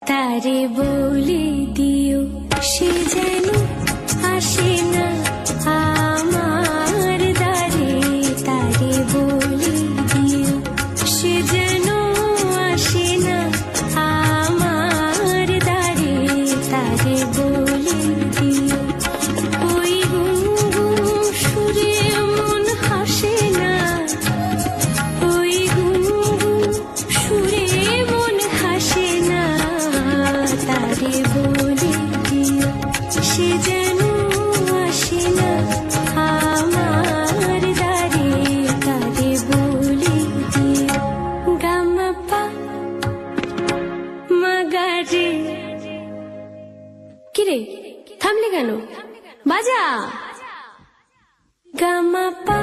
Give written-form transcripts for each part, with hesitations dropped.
তারে বলে দিও সে যেন আসে না আমার দ্বারে। তারে বলে দিও সে যেন আসে না আমার দ্বারে। তারে বলে দিও ওই গুনগুন সুরে মন হাসে না, ওই গুনগুন সুরে মন হাসে না। তারে বলে দিও সে যেন আসে না আমার দ্বারে। তারে বলে দিও গামাপা মাগারে। কিরে থামলে কেন? বাজা গামাপা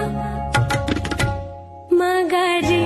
মাগারে।